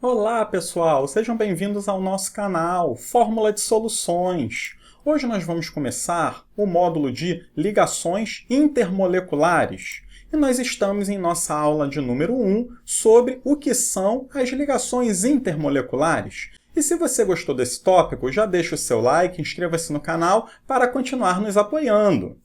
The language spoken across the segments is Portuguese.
Olá, pessoal! Sejam bem-vindos ao nosso canal Fórmula de Soluções. Hoje nós vamos começar o módulo de ligações intermoleculares. E nós estamos em nossa aula de número 1 sobre o que são as ligações intermoleculares. E se você gostou desse tópico, já deixa o seu like, inscreva-se no canal para continuar nos apoiando.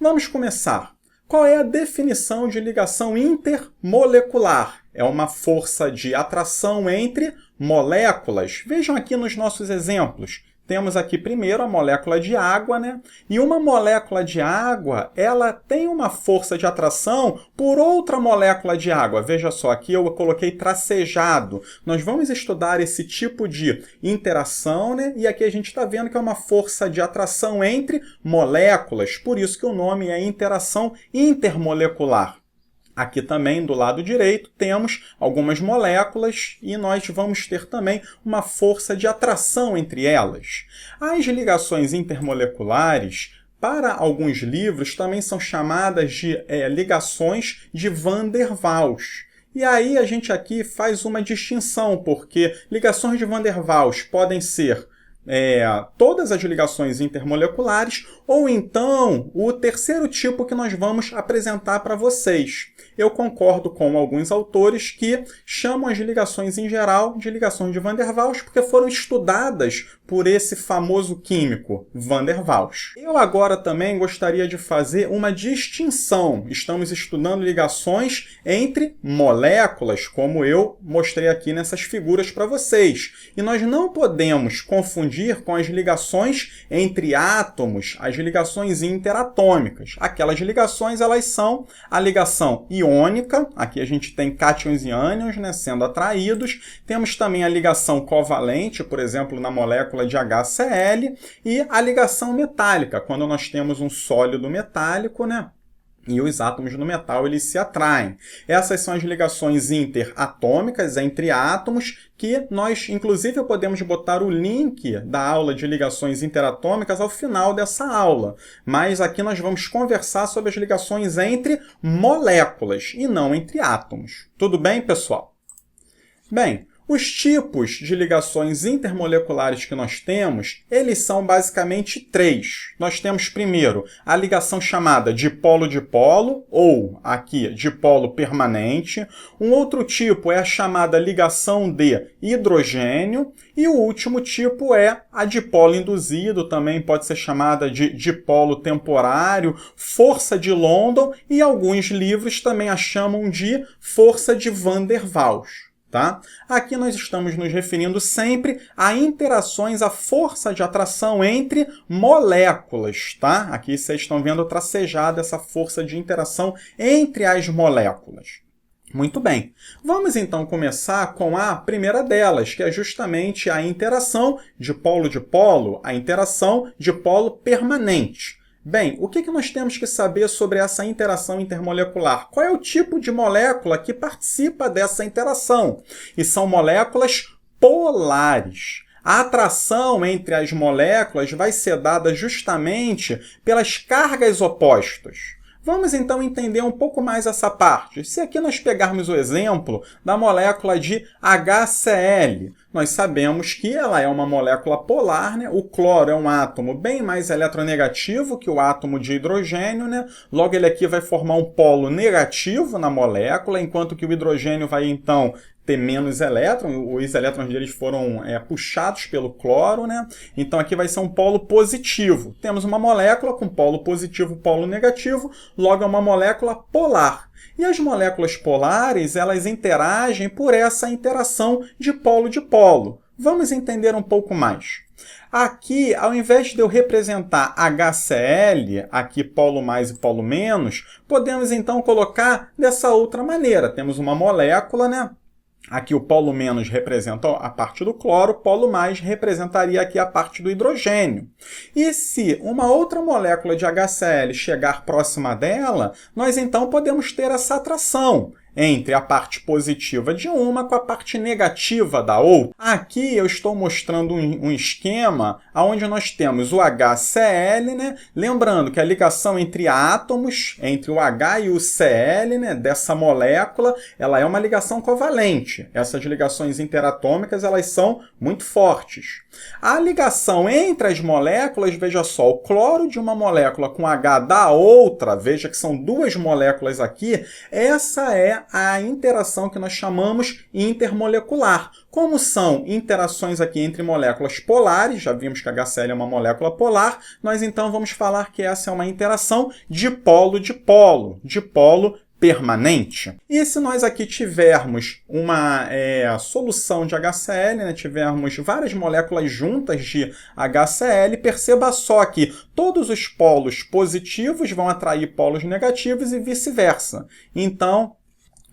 Vamos começar. Qual é a definição de ligação intermolecular? É uma força de atração entre moléculas. Vejam aqui nos nossos exemplos. Temos aqui primeiro a molécula de água, né? E uma molécula de água, ela tem uma força de atração por outra molécula de água. Veja só, aqui eu coloquei tracejado. Nós vamos estudar esse tipo de interação, né? E aqui a gente está vendo que é uma força de atração entre moléculas. Por isso que o nome é interação intermolecular. Aqui também, do lado direito, temos algumas moléculas e nós vamos ter também uma força de atração entre elas. As ligações intermoleculares, para alguns livros, também são chamadas de ligações de Van der Waals. E aí a gente aqui faz uma distinção, porque ligações de Van der Waals podem ser todas as ligações intermoleculares, ou então o terceiro tipo que nós vamos apresentar para vocês. Eu concordo com alguns autores que chamam as ligações em geral de ligações de Van der Waals porque foram estudadas por esse famoso químico, Van der Waals. Eu agora também gostaria de fazer uma distinção. Estamos estudando ligações entre moléculas, como eu mostrei aqui nessas figuras para vocês. E nós não podemos confundir com as ligações entre átomos, as ligações interatômicas. Aquelas ligações, elas são a ligação iônica, aqui a gente tem cátions e ânions, né, sendo atraídos. Temos também a ligação covalente, por exemplo, na molécula de HCl, e a ligação metálica, quando nós temos um sólido metálico, né, e os átomos do metal eles se atraem. Essas são as ligações interatômicas entre átomos, que nós, inclusive, podemos botar o link da aula de ligações interatômicas ao final dessa aula. Mas aqui nós vamos conversar sobre as ligações entre moléculas e não entre átomos. Tudo bem, pessoal? Bem, os tipos de ligações intermoleculares que nós temos, eles são basicamente três. Nós temos primeiro a ligação chamada dipolo-dipolo, ou aqui dipolo permanente. Um outro tipo é a chamada ligação de hidrogênio. E o último tipo é a dipolo induzido, também pode ser chamada de dipolo temporário, força de London, e alguns livros também a chamam de força de Van der Waals. Tá? Aqui nós estamos nos referindo sempre a interações, a força de atração entre moléculas. Tá? Aqui vocês estão vendo tracejada essa força de interação entre as moléculas. Muito bem. Vamos então começar com a primeira delas, que é justamente a interação dipolo-dipolo, a interação dipolo permanente. Bem, o que nós temos que saber sobre essa interação intermolecular? Qual é o tipo de molécula que participa dessa interação? E são moléculas polares. A atração entre as moléculas vai ser dada justamente pelas cargas opostas. Vamos então entender um pouco mais essa parte. Se aqui nós pegarmos o exemplo da molécula de HCl, nós sabemos que ela é uma molécula polar, né? O cloro é um átomo bem mais eletronegativo que o átomo de hidrogênio, né? Logo ele aqui vai formar um polo negativo na molécula, enquanto que o hidrogênio vai então ter menos elétrons, os elétrons deles foram puxados pelo cloro, né? Então aqui vai ser um polo positivo. Temos uma molécula com polo positivo e polo negativo, logo é uma molécula polar. E as moléculas polares, elas interagem por essa interação de polo. Vamos entender um pouco mais. Aqui, ao invés de eu representar HCl, aqui polo mais e polo menos, podemos então colocar dessa outra maneira. Temos uma molécula, né? Aqui o polo menos representa a parte do cloro, o polo mais representaria aqui a parte do hidrogênio. E se uma outra molécula de HCl chegar próxima dela, nós então podemos ter essa atração. entre a parte positiva de uma com a parte negativa da outra. Aqui eu estou mostrando um esquema onde nós temos o HCl, né? Lembrando que a ligação entre átomos, entre o H e o Cl, né, dessa molécula, ela é uma ligação covalente. Essas ligações interatômicas, elas são muito fortes. A ligação entre as moléculas, veja só, o cloro de uma molécula com H da outra, veja que são duas moléculas aqui, essa é a interação que nós chamamos intermolecular. Como são interações aqui entre moléculas polares, já vimos que a HCl é uma molécula polar, nós então vamos falar que essa é uma interação dipolo-dipolo, dipolo permanente. E se nós aqui tivermos uma solução de HCl, né, tivermos várias moléculas juntas de HCl, perceba só que todos os polos positivos vão atrair polos negativos e vice-versa. Então,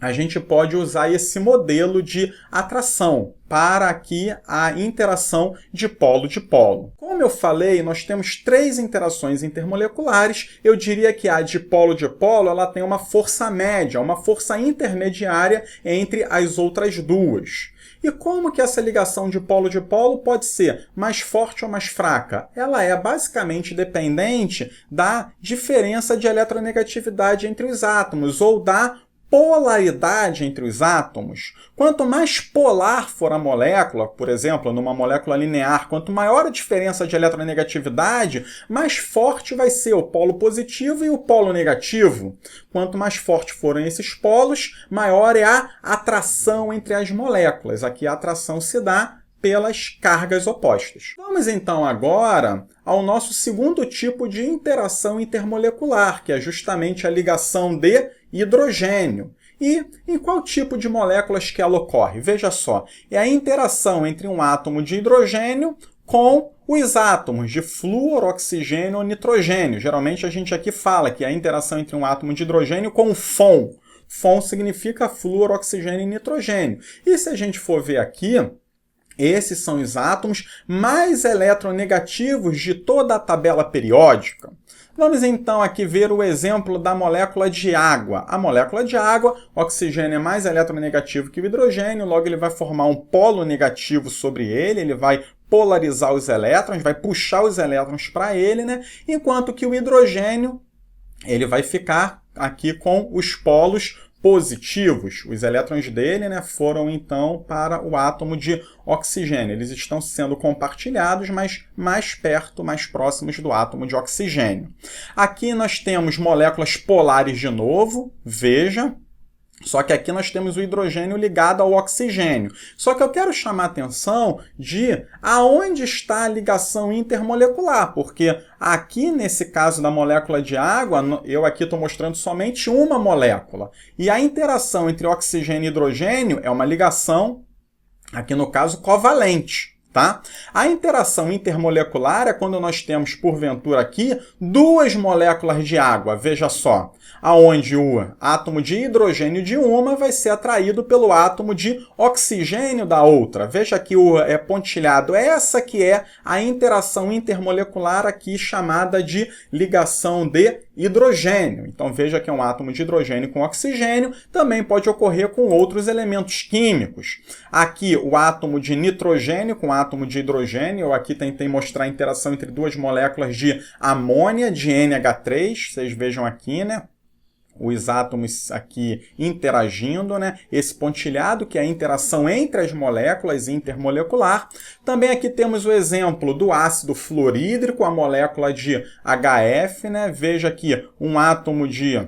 a gente pode usar esse modelo de atração para aqui a interação dipolo-dipolo. Como eu falei, nós temos 3 interações intermoleculares. Eu diria que a dipolo-dipolo ela tem uma força média, uma força intermediária entre as outras duas. E como que essa ligação dipolo-dipolo pode ser mais forte ou mais fraca? Ela é basicamente dependente da diferença de eletronegatividade entre os átomos ou da polaridade entre os átomos. Quanto mais polar for a molécula, por exemplo, numa molécula linear, quanto maior a diferença de eletronegatividade, mais forte vai ser o polo positivo e o polo negativo. Quanto mais forte forem esses polos, maior é a atração entre as moléculas. Aqui a atração se dá pelas cargas opostas. Vamos então agora ao nosso segundo tipo de interação intermolecular, que é justamente a ligação de hidrogênio. E em qual tipo de moléculas que ela ocorre? Veja só, é a interação entre um átomo de hidrogênio com os átomos de flúor, oxigênio ou nitrogênio. Geralmente a gente aqui fala que é a interação entre um átomo de hidrogênio com FON. FON significa flúor, oxigênio e nitrogênio. E se a gente for ver aqui, esses são os átomos mais eletronegativos de toda a tabela periódica. Vamos então aqui ver o exemplo da molécula de água. A molécula de água, o oxigênio é mais eletronegativo que o hidrogênio, logo ele vai formar um polo negativo sobre ele vai polarizar os elétrons, vai puxar os elétrons para ele, né? Enquanto que o hidrogênio ele vai ficar aqui com os polos positivos. Os elétrons dele, né, foram então para o átomo de oxigênio. Eles estão sendo compartilhados, mas mais perto, mais próximos do átomo de oxigênio. Aqui nós temos moléculas polares de novo, veja. Só que aqui nós temos o hidrogênio ligado ao oxigênio. Só que eu quero chamar a atenção de aonde está a ligação intermolecular, porque aqui nesse caso da molécula de água, eu aqui estou mostrando somente uma molécula. E a interação entre oxigênio e hidrogênio é uma ligação, aqui no caso, covalente. Tá? A interação intermolecular é quando nós temos, porventura aqui, duas moléculas de água, veja só, aonde o átomo de hidrogênio de uma vai ser atraído pelo átomo de oxigênio da outra. Veja que o pontilhado, essa que é a interação intermolecular aqui chamada de ligação de hidrogênio. Então veja que é um átomo de hidrogênio com oxigênio, também pode ocorrer com outros elementos químicos. Aqui o átomo de nitrogênio com átomo de hidrogênio, eu aqui tentei mostrar a interação entre duas moléculas de amônia, de NH3, vocês vejam aqui, né? Os átomos aqui interagindo, né? Esse pontilhado, que é a interação entre as moléculas intermolecular. Também aqui temos o exemplo do ácido fluorídrico, a molécula de HF, né? Veja aqui um átomo de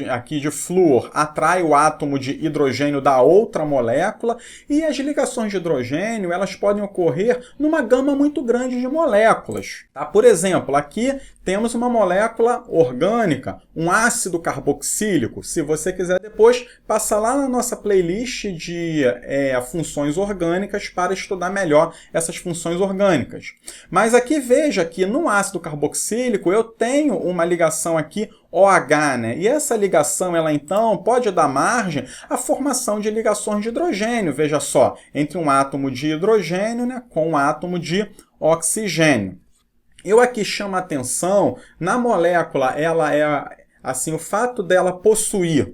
aqui de flúor atrai o átomo de hidrogênio da outra molécula, e as ligações de hidrogênio elas podem ocorrer numa gama muito grande de moléculas. Tá? Por exemplo, aqui temos uma molécula orgânica, um ácido carboxílico. Se você quiser depois, passa lá na nossa playlist de funções orgânicas para estudar melhor essas funções orgânicas. Mas aqui veja que no ácido carboxílico eu tenho uma ligação aqui OH, né? E essa ligação, ela então pode dar margem à formação de ligações de hidrogênio, veja só, entre um átomo de hidrogênio, né, com um átomo de oxigênio. Eu aqui chamo a atenção, na molécula, ela é assim, o fato dela possuir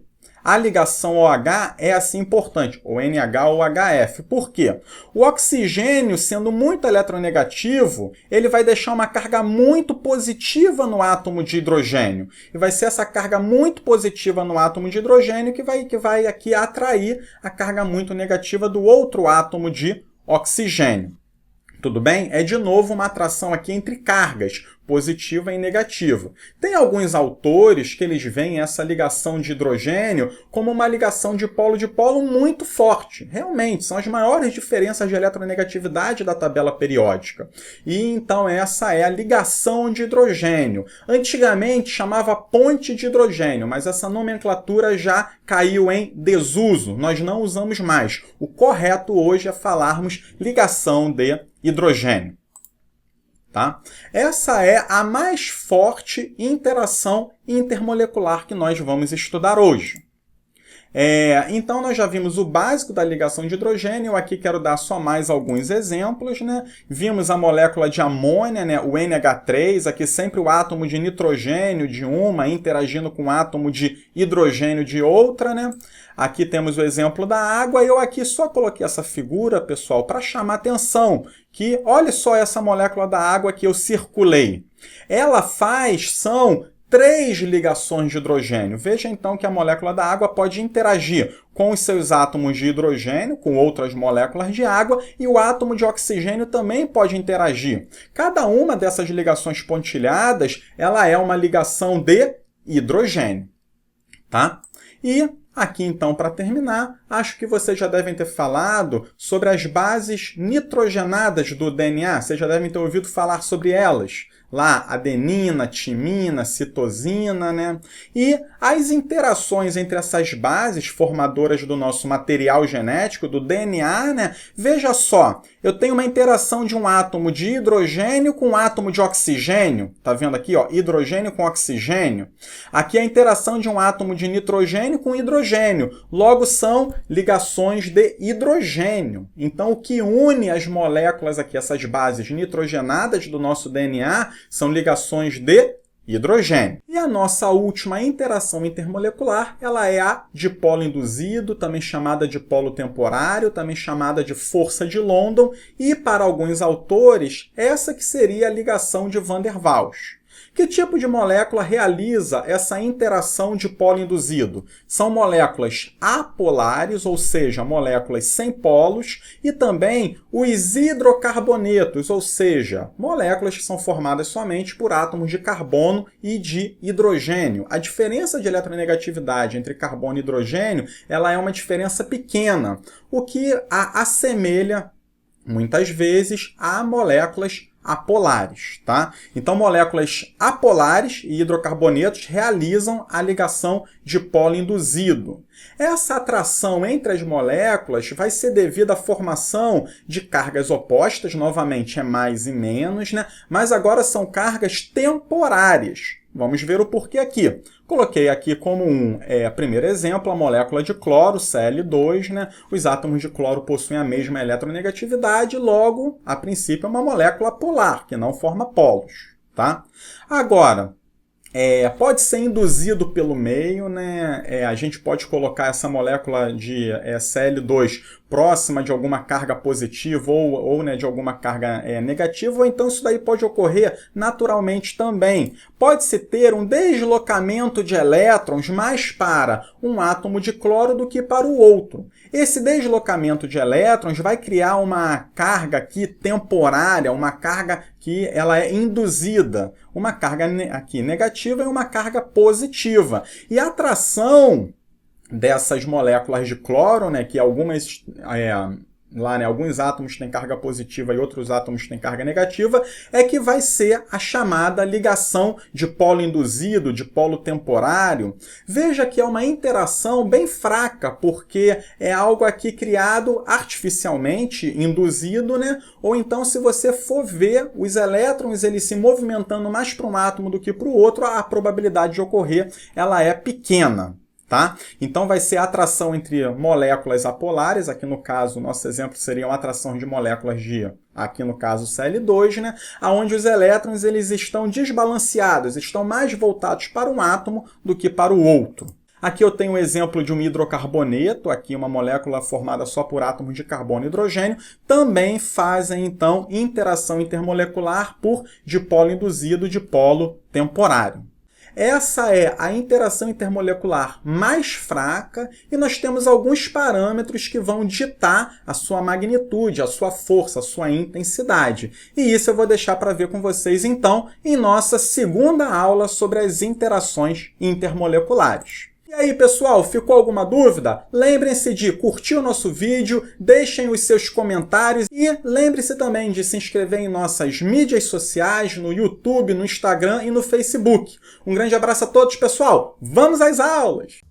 a ligação OH é assim importante, ou NH ou HF. Por quê? O oxigênio, sendo muito eletronegativo, ele vai deixar uma carga muito positiva no átomo de hidrogênio. E vai ser essa carga muito positiva no átomo de hidrogênio que vai aqui atrair a carga muito negativa do outro átomo de oxigênio. Tudo bem? É de novo uma atração aqui entre cargas, positiva e negativa. Tem alguns autores que eles veem essa ligação de hidrogênio como uma ligação de polo muito forte. Realmente, são as maiores diferenças de eletronegatividade da tabela periódica. E então essa é a ligação de hidrogênio. Antigamente chamava ponte de hidrogênio, mas essa nomenclatura já caiu em desuso. Nós não usamos mais. O correto hoje é falarmos ligação de hidrogênio. Tá? Essa é a mais forte interação intermolecular que nós vamos estudar hoje. Então, nós já vimos o básico da ligação de hidrogênio. Eu aqui quero dar só mais alguns exemplos, né? Vimos a molécula de amônia, né? O NH3, aqui sempre o átomo de nitrogênio de uma interagindo com o átomo de hidrogênio de outra, né? Aqui temos o exemplo da água, e eu aqui só coloquei essa figura, pessoal, para chamar atenção, que olha só essa molécula da água que eu circulei. Ela são 3 ligações de hidrogênio. Veja então que a molécula da água pode interagir com os seus átomos de hidrogênio, com outras moléculas de água, e o átomo de oxigênio também pode interagir. Cada uma dessas ligações pontilhadas, ela é uma ligação de hidrogênio. Tá? E aqui, então, para terminar, acho que vocês já devem ter falado sobre as bases nitrogenadas do DNA. Vocês já devem ter ouvido falar sobre elas. Lá, adenina, timina, citosina, né? E as interações entre essas bases formadoras do nosso material genético, do DNA, né? Veja só, eu tenho uma interação de um átomo de hidrogênio com um átomo de oxigênio. Tá vendo aqui, ó? Hidrogênio com oxigênio. Aqui é a interação de um átomo de nitrogênio com hidrogênio. Logo, são ligações de hidrogênio. Então, o que une as moléculas aqui, essas bases nitrogenadas do nosso DNA, são ligações de hidrogênio. E a nossa última interação intermolecular, ela é a dipolo induzido, também chamada de dipolo temporário, também chamada de força de London, e para alguns autores, essa que seria a ligação de Van der Waals. Que tipo de molécula realiza essa interação dipolo induzido? São moléculas apolares, ou seja, moléculas sem polos, e também os hidrocarbonetos, ou seja, moléculas que são formadas somente por átomos de carbono e de hidrogênio. A diferença de eletronegatividade entre carbono e hidrogênio, ela é uma diferença pequena, o que a assemelha, muitas vezes, a moléculas apolares, tá? Então, moléculas apolares e hidrocarbonetos realizam a ligação dipolo induzido. Essa atração entre as moléculas vai ser devida à formação de cargas opostas, novamente é mais e menos, né? Mas agora são cargas temporárias. Vamos ver o porquê aqui. Coloquei aqui como primeiro exemplo, a molécula de cloro, Cl2, né? Os átomos de cloro possuem a mesma eletronegatividade, logo, a princípio, é uma molécula polar, que não forma polos. Tá? Agora, pode ser induzido pelo meio, né? A gente pode colocar essa molécula de Cl2 próxima de alguma carga positiva ou né, de alguma carga negativa, ou então isso daí pode ocorrer naturalmente também. Pode-se ter um deslocamento de elétrons mais para um átomo de cloro do que para o outro. Esse deslocamento de elétrons vai criar uma carga aqui temporária, uma carga que ela é induzida, uma carga aqui negativa e uma carga positiva. E a atração dessas moléculas de cloro, né, que algumas alguns átomos têm carga positiva e outros átomos têm carga negativa, é que vai ser a chamada ligação de polo induzido, de polo temporário. Veja que é uma interação bem fraca, porque é algo aqui criado artificialmente, induzido, né? Ou então, se você for ver os elétrons eles se movimentando mais para um átomo do que para o outro, a probabilidade de ocorrer ela é pequena. Tá? Então vai ser a atração entre moléculas apolares, aqui no caso, nosso exemplo seria uma atração de moléculas de, aqui no caso, Cl2, né? Onde os elétrons eles estão desbalanceados, estão mais voltados para um átomo do que para o outro. Aqui eu tenho o exemplo de um hidrocarboneto, aqui uma molécula formada só por átomos de carbono e hidrogênio, também fazem, então, interação intermolecular por dipolo induzido, dipolo temporário. Essa é a interação intermolecular mais fraca e nós temos alguns parâmetros que vão ditar a sua magnitude, a sua força, a sua intensidade. E isso eu vou deixar para ver com vocês, então, em nossa segunda aula sobre as interações intermoleculares. E aí, pessoal, ficou alguma dúvida? Lembrem-se de curtir o nosso vídeo, deixem os seus comentários e lembre-se também de se inscrever em nossas mídias sociais, no YouTube, no Instagram e no Facebook. Um grande abraço a todos, pessoal! Vamos às aulas!